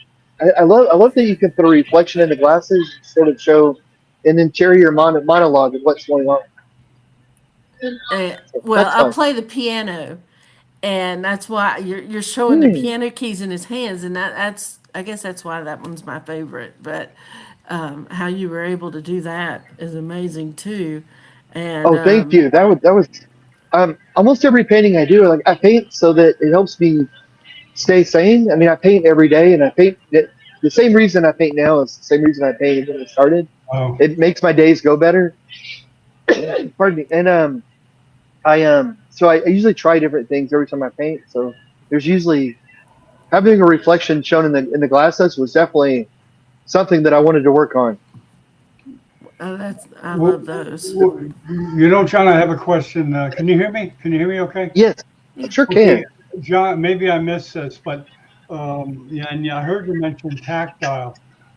I love that you can put a reflection in the glasses, sort of show an interior monologue of what's going on. uh, So well, that's I fun. play the piano, and that's why you're showing the Hmm. piano keys in his hands, and that's I guess that's why that one's my favorite. But how you were able to do that is amazing too, and Oh, thank you. That was almost every painting I do. Like I paint so that it helps me stay sane. I mean, I paint every day, and I paint the same reason I paint now is the same reason I painted when it started. Oh, It makes my days go better. Pardon me. And I usually try different things every time I paint. So there's usually having a reflection shown in the glasses was definitely something that I wanted to work on. that's I well, love those. John, I have a question. Can you hear me? Can you hear me okay? Yes, I sure Okay, can. John, maybe I missed this, but yeah, and yeah, I heard you mention tactile.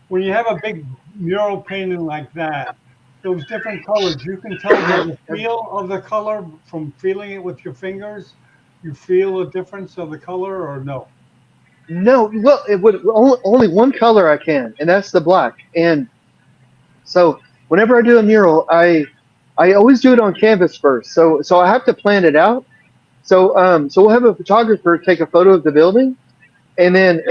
When you have a big mural painting like that, those different colors, you can tell by the feel of the color from feeling it with your fingers. You feel a difference of the color or no? No, well, it would only one color I can, and that's the black. And so whenever I do a mural, I always do it on canvas first. So I have to plan it out. So we'll have a photographer take a photo of the building, and then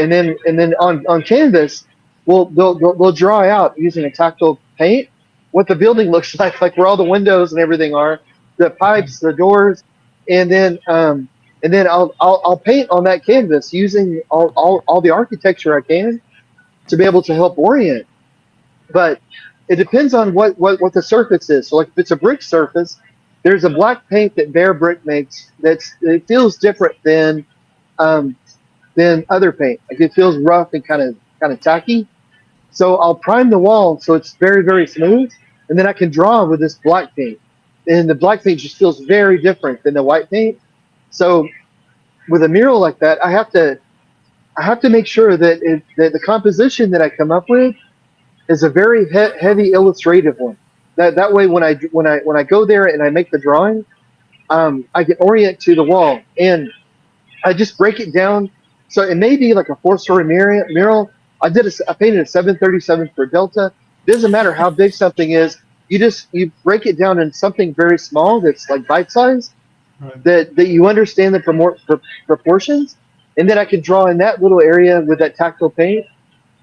on canvas, they'll draw out using a tactile paint what the building looks like where all the windows and everything are, the pipes, the doors, and then I'll paint on that canvas using all the architecture I can to be able to help orient. But it depends on what the surface is. So like if it's a brick surface, there's a black paint that Bear Brick makes it feels different um, than other paint. Like it feels rough and kind of tacky. So I'll prime the wall so it's very very smooth, and then I can draw with this black paint. And the black paint just feels very different than the white paint. So with a mural like that, I have to make sure that the composition that I come up with is a very heavy illustrative one. That way when I go there and I make the drawing, I can orient to the wall and I just break it down. So it may be like a four-story mural. I painted a 737 for Delta. It doesn't matter how big something is. You break it down in something very small that's like bite size Right. that you understand the proportions, and then I can draw in that little area with that tactile paint,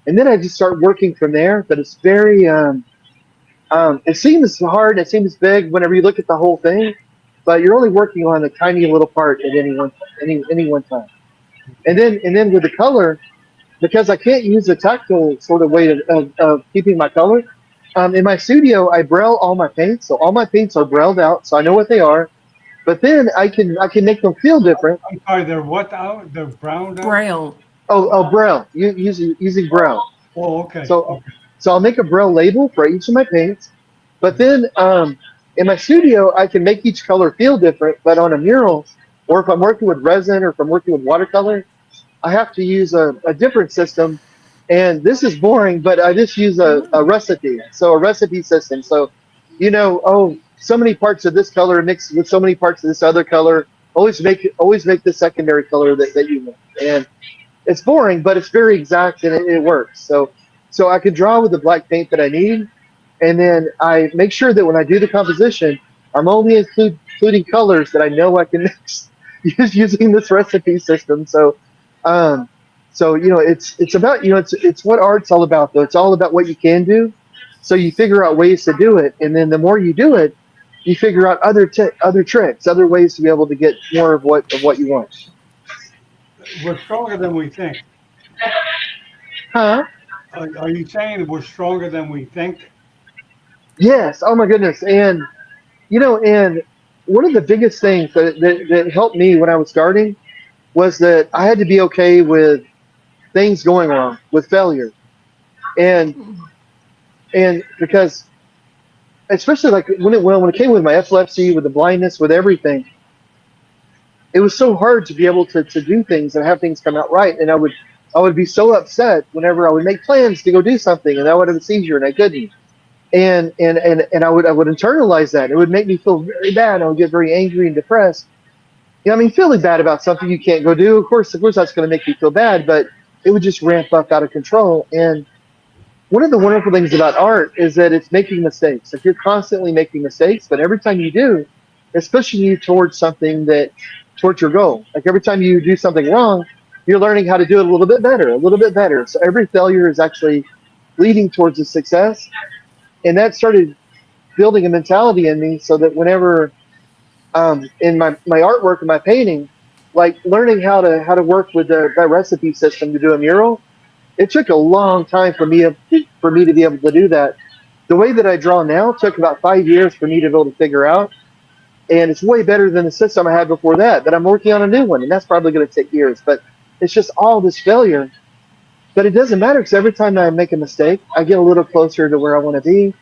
and then I just start working from there. But it's very it seems hard, it seems big whenever you look at the whole thing, but you're only working on a tiny little part at any one time. And then with the color, because I can't use the tactile sort of way of keeping my color. In my studio, I braille all my paints, so all my paints are brailled out, so I know what they are. But then I can make them feel different. I'm sorry, they're what out? They're browned out? Braille. Oh, braille, using braille. Oh, okay. So Okay. so I'll make a braille label for each of my paints. But then in my studio, I can make each color feel different. But on a mural, or if I'm working with resin or if I'm working with watercolor, I have to use a different system. And this is boring, but I just use a recipe. So a recipe system. So, so many parts of this color mixed with so many parts of this other color. Always make the secondary color that you want. And it's boring, but it's very exact and it works. So I can draw with the black paint that I need. And then I make sure that when I do the composition, I'm only including colors that I know I can mix using this recipe system. So it's about it's what art's all about though. It's all about what you can do. So you figure out ways to do it, and then the more you do it, you figure out other tricks, other ways to be able to get more of what you want. We're stronger than we think. Huh? Are you saying that we're stronger than we think? Yes. Oh my goodness. And and one of the biggest things that helped me when I was starting was that I had to be okay with things going wrong, with failure, and because especially like when it came with my epilepsy, with the blindness, with everything, it was so hard to be able to do things and have things come out right. And I would be so upset whenever I would make plans to go do something and I would have a seizure and I couldn't. And I would internalize that. It would make me feel very bad. I would get very angry and depressed. I mean, feeling bad about something you can't go do, of course, that's going to make you feel bad, but it would just ramp up out of control. And one of the wonderful things about art is that it's making mistakes. Like you're constantly making mistakes, but every time you do, it's pushing you towards your goal. Like every time you do something wrong, you're learning how to do it a little bit better, a little bit better. So every failure is actually leading towards a success. And that started building a mentality in me so that whenever in my artwork and my painting, like learning how to work with that recipe system to do a mural, it took a long time for me to be able to do that. The way that I draw now took about 5 years for me to be able to figure out, and it's way better than the system I had before that. But I'm working on a new one, and that's probably going to take years. But it's just all this failure. But it doesn't matter because every time I make a mistake, I get a little closer to where I want to be.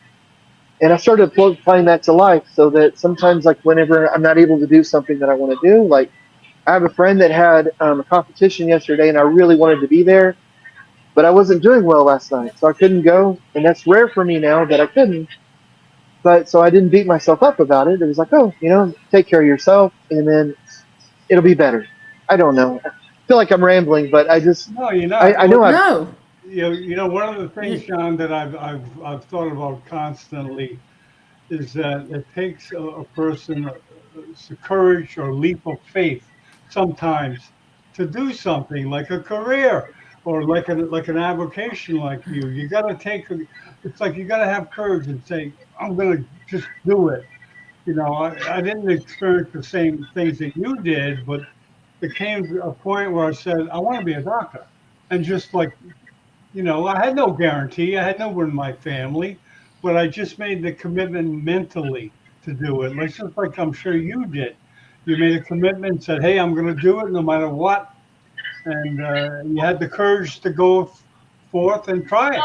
And I started applying that to life so that sometimes, like whenever I'm not able to do something that I want to do, like I have a friend that had a competition yesterday and I really wanted to be there, but I wasn't doing well last night, so I couldn't go. And that's rare for me now that I couldn't. But so I didn't beat myself up about it. It was like, oh, take care of yourself and then it'll be better. I don't know. I feel like I'm rambling, but No, you're not. I know No. One of the things, John, that I've thought about constantly is that it takes a person a courage or leap of faith sometimes to do something like a career or like an avocation like you. You got to it's like you got to have courage and say, I'm going to just do it. I didn't experience the same things that you did, but it came to a point where I said, I want to be a doctor. And just like, I had no guarantee. I had no one in my family, but I just made the commitment mentally to do it. Just like I'm sure you did. You made a commitment, said, hey, I'm going to do it no matter what. And you had the courage to go forth and try it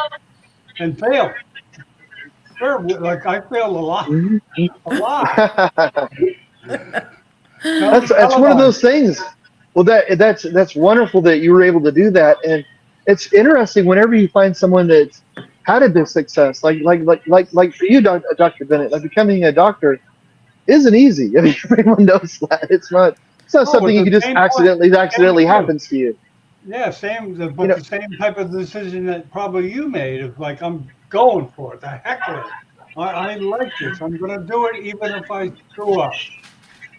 and fail. Sure, like I failed a lot, a lot. that's one of those things. Well, that's wonderful that you were able to do that, and it's interesting whenever you find someone that's had a big success, like for you, Dr. Bennett, like becoming a doctor isn't easy. I mean, everyone knows that it's not something you can just accidentally happens to you. Yeah, but the same type of decision that probably you made of like I'm going for it. The heck with it. I like this. I'm going to do it even if I screw up.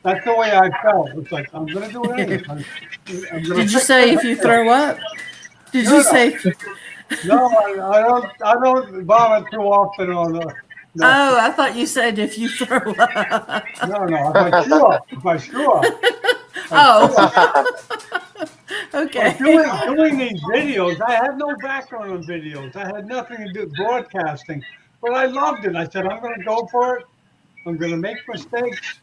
That's the way I felt. It's like I'm going to do it anyway. Did you say if you throw up? Did you say? No, I don't vomit too often on the. No. Oh, I thought you said if you throw up. No. If I screw up. Oh. Okay. Doing these videos, I had no background on videos. I had nothing to do with broadcasting, but I loved it. I said, I'm going to go for it. I'm going to make mistakes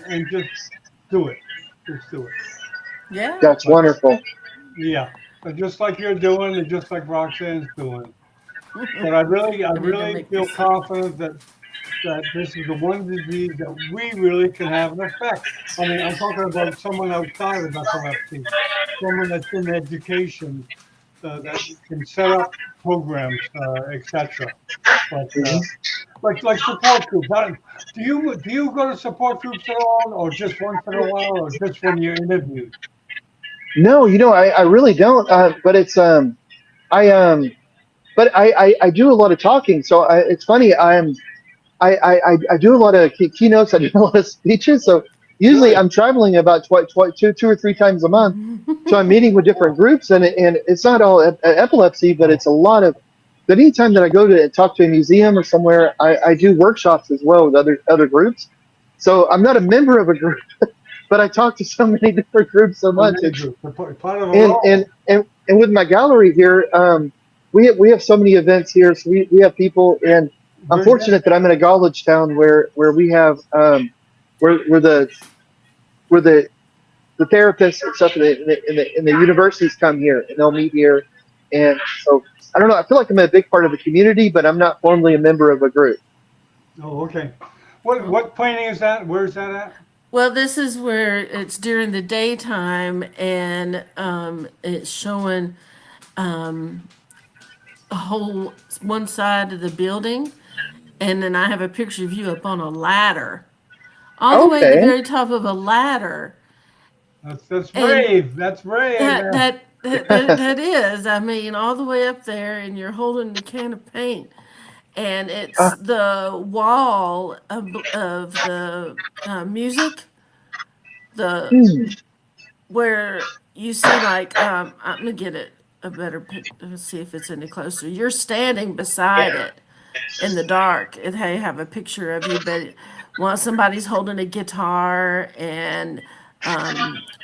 and just do it. Just do it. Yeah. That's wonderful. Yeah. But just like you're doing and just like Roxanne's doing. But I really feel confident that this is the one disease that we really can have an effect. I mean, I'm talking about someone outside of epilepsy, someone that's in education that can set up programs, etc. But like support groups. Do you go to support groups at all, or just once in a while, or just when you're interviewed? No, I really don't. But it's but I do a lot of talking. So it's funny. I do a lot of keynotes. I do a lot of speeches. So usually I'm traveling about two or three times a month. So I'm meeting with different groups, and it's not all epilepsy, but it's a lot of But anytime that I go to talk to a museum or somewhere, I do workshops as well with other groups. So I'm not a member of a group, but I talk to so many different groups so So much. many groups. They're part of a And role. and and with my gallery here, we have so many events here. So we have people, and I'm Very good. fortunate that I'm in a college town where we have where the therapists and stuff in the universities come here and they'll meet here. And so I don't know. I feel like I'm a big part of the community, but I'm not formally a member of a group. Oh, okay. What painting is that? Where's that at? Well, this is where it's during the daytime, and it's showing a whole one side of the building, and then I have a picture of you up on a ladder, all the way at the Okay. very top of a ladder, That's and brave. That's brave. that is, I mean, all the way up there, and you're holding the can of paint, and it's Uh, the wall of the music, the hmm. where you see like I'm gonna get it a better pic. Let's see if it's any closer. You're standing beside it in the dark. They have a picture of you, but while somebody's holding a guitar and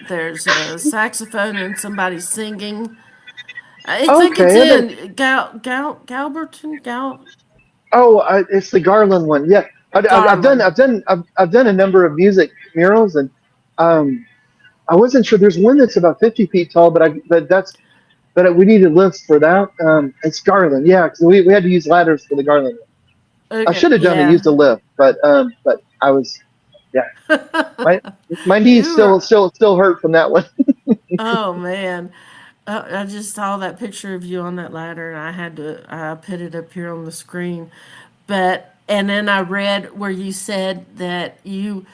there's a saxophone and somebody's singing. I think it's Okay. in Galberton Gal Oh, it's the Garland one. Yeah, I've done Garland. I've done a number of music murals, and um, I wasn't sure. There's one that's about 50 feet tall, but we need a list for that. It's Garland. Yeah, because we had to use ladders for the Garland. I Okay, should have done it yeah. used a lift, but I was, yeah, my my knees You still are. still still hurt from that one. Oh man. I just saw that picture of you on that ladder, and I put it up here on the screen. But, and then I read where you said that you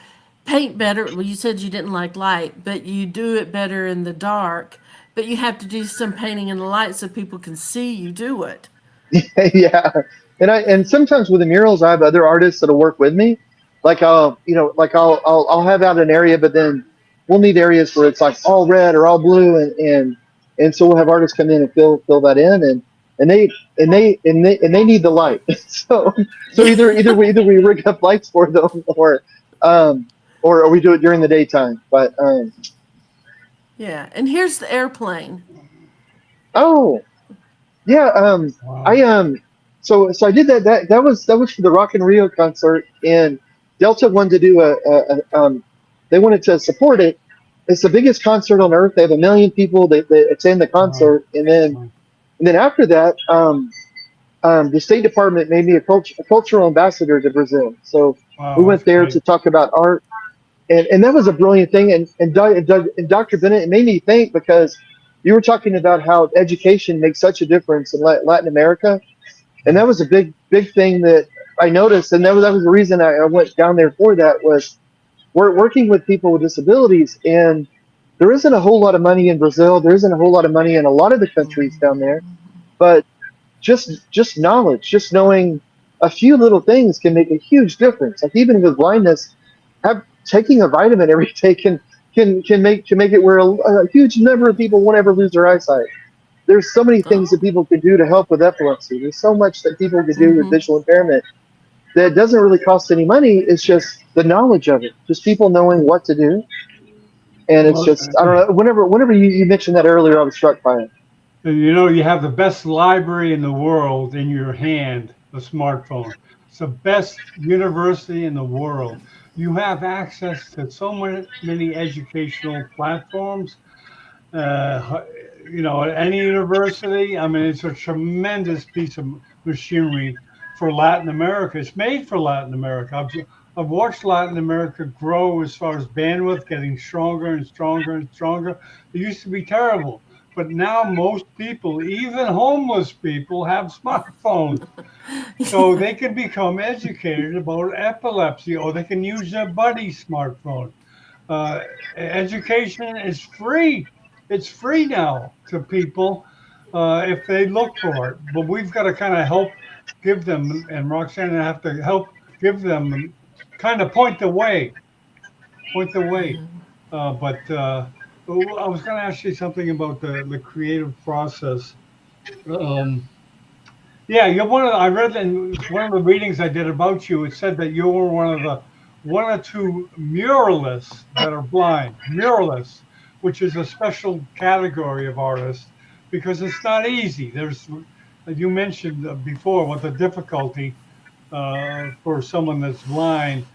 paint better. Well, you said you didn't like light, but you do it better in the dark. But you have to do some painting in the light so people can see you do it. Yeah, and sometimes with the murals, I have other artists that'll work with me. Like I'll have out an area, but then we'll need areas where it's like all red or all blue, and so we'll have artists come in and fill that in, and they and they need the light. So either we rig up lights for them, um or we do it during the daytime. But Yeah. And here's the airplane. oh, yeah, Wow. I so I did that was for the Rock in Rio concert, and Delta wanted to do they wanted to support it. It's the biggest concert on earth. They have 1 million people that attend the Wow. concert, and then after that, the State Department made me a cultural ambassador to Brazil. So we Wow. went That's there great. to talk about art, and that was a brilliant thing. And Dr. Bennett, it made me think because you were talking about how education makes such a difference in Latin America, and that was a big thing that I noticed, and that was the reason I went down there for that was we're working with people with disabilities, and there isn't a whole lot of money in Brazil. There isn't a whole lot of money in a lot of the countries down there, but just knowledge, just knowing a few little things can make a huge difference. Like even with blindness, taking a vitamin every day can make it where a huge number of people won't ever lose their eyesight. There's so many things that Oh. people can do to help with epilepsy. There's so much that people can do with Mm-hmm. visual impairment that doesn't really cost any money. It's just the knowledge of it, just people knowing what to do. And it's Well, just I don't know. Whenever you mentioned that earlier, I was struck by it. you know, you have the best library in the world in your hand, a smartphone. It's the best university in the world. You have access to so many educational platforms. Uh, you know, at any university, I mean, it's a tremendous piece of machinery for Latin America. It's made for Latin America. I've watched Latin America grow as far as bandwidth, getting stronger and stronger and stronger. It used to be terrible, but now most people, even homeless people, have smartphones. So they can become educated about epilepsy, or they can use their buddy's smartphone. Education is free. It's free now to people if they look for it. But we've got to kind of help give them, and Roxanne and I have to help give them, kind of point the way, point the way. But I was going to ask you something about the creative process. Um, Yeah, you're one of. I read in one of the readings I did about you. It said that you were one or two muralists that are blind. Muralists, which is a special category of artists because it's not easy. There's, you mentioned before, what the difficulty for someone that's blind.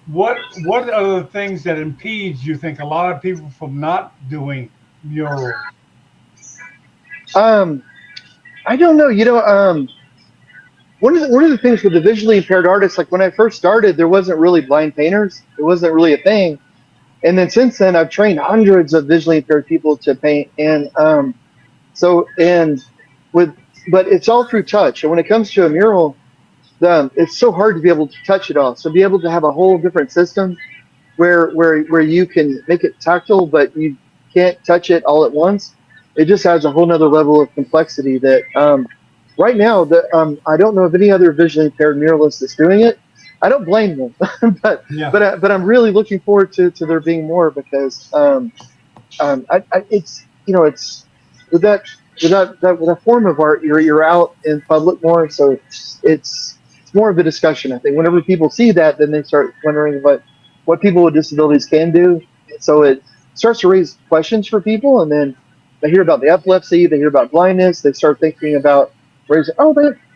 What are the things that impedes you think a lot of people from not doing murals? Um, I don't know. One of the things with the visually impaired artists, like when I first started, there wasn't really blind painters. It wasn't really a thing. And then since then, I've trained hundreds of visually impaired people to paint, and so and with, but it's all through touch. And when it comes to a mural, it's so hard to be able to touch it all. So be able to have a whole different system where you can make it tactile, but you can't touch it all at once. It just adds a whole nother level of complexity that right now I don't know of any other visually impaired muralist that's doing it. I don't blame them, but Yeah. but I'm really looking forward to there being more because it's it's with that form of art you're out in public more, so it's more of a discussion. I think whenever people see that, then they start wondering what people with disabilities can do. So it starts to raise questions for people, and then they hear about the epilepsy, they hear about blindness, they start thinking about raising. Oh,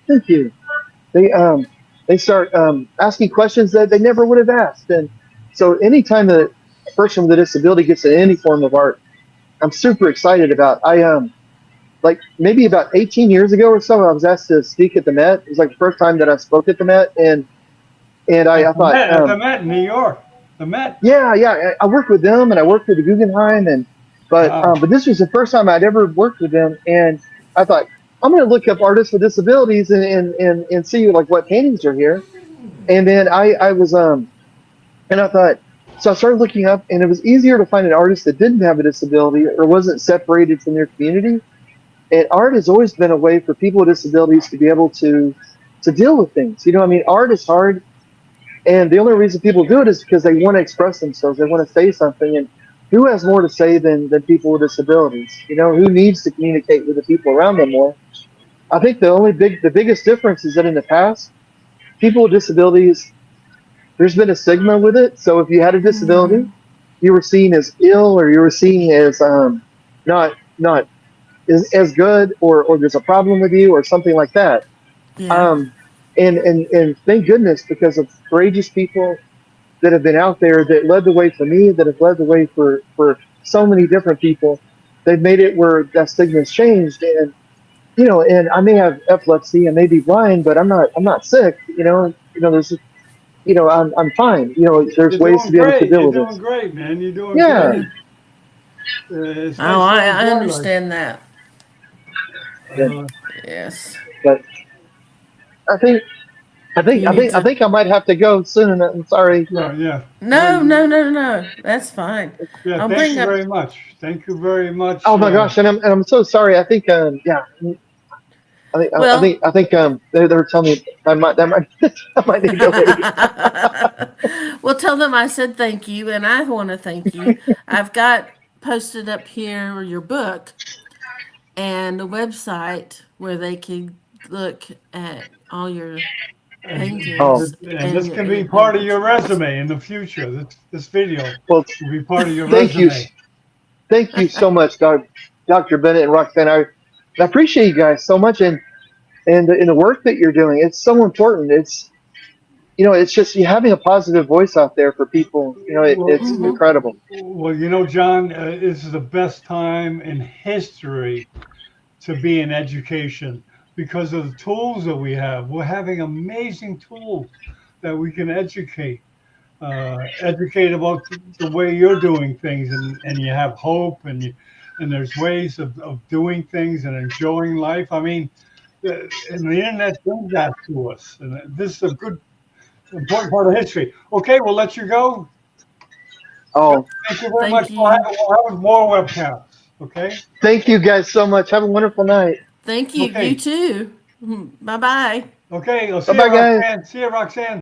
thank you. They start asking questions that they never would have asked, and so anytime that a person with a disability gets in any form of art, I'm super excited about. Like maybe about 18 years ago or so, I was asked to speak at the Met. It was like the first time that I spoke at the Met, and I thought At the Met in New York. The Met. yeah, I worked with them, and I worked with the Guggenheim, Wow. but this was the first time I'd ever worked with them, and I thought I'm going to look up artists with disabilities and see like what paintings are here, and then I was and I thought, so I started looking up, and it was easier to find an artist that didn't have a disability or wasn't separated from their community. And art has always been a way for people with disabilities to be able to deal with things. I mean, art is hard, and the only reason people do it is because they want to express themselves. They want to say something, and who has more to say than people with disabilities? Who needs to communicate with the people around them more? I think the biggest difference is that in the past, people with disabilities, there's been a stigma with it. So if you had a disability, you were seen as ill, or you were seen as not as good, or there's a problem with you, or something like that. Yeah. And thank goodness, because of courageous people that have been out there that led the way for me, that have led the way for so many different people. They've made it where that stigma's changed, and and I may have epilepsy and may be blind, but I'm not sick. There's I'm fine. There's You're ways doing to be able to great. deal You're with doing this. great, man. You're doing Yeah, great. It's Oh, nice to I enjoy understand that. yeah. life. Yes. But I think You need I to. think I might have to go soon. I'm sorry. Yeah. No, no, no, no. That's fine. Yeah. I'll Thank bring you up. very much. Thank you very much. Oh my gosh, and I'm so sorry. I think yeah. Well, I think they were telling me that might I might need to go leave. well, tell them I said thank you, and I want to thank you. I've got posted up here your book and a website where they can look at all your Oh paintings And this can be and part of what your you post. resume in the future. This video well, will be part of your thank you, resume. thank you so much, Dr. Bennett and Roxanne. I appreciate you guys so much, and in the work that you're doing. It's so important. It's just you having a positive voice out there for people. Well, It's incredible. John, this is the best time in history to be in education because of the tools that we have. We're having amazing tools that we can educate about the way you're doing things, and you have hope, and there's ways of doing things and enjoying life. I mean, and the internet brings that to us, and this is a good, important part of history. Okay, we'll let you go. Oh, Thank you very much. Thank you. We'll have more webcasts. Okay. thank you guys so much. Have a wonderful night. Thank you. You Okay. too. Bye bye. Okay. I'll Bye see you, bye, guys. Roxanne. See you, Roxanne.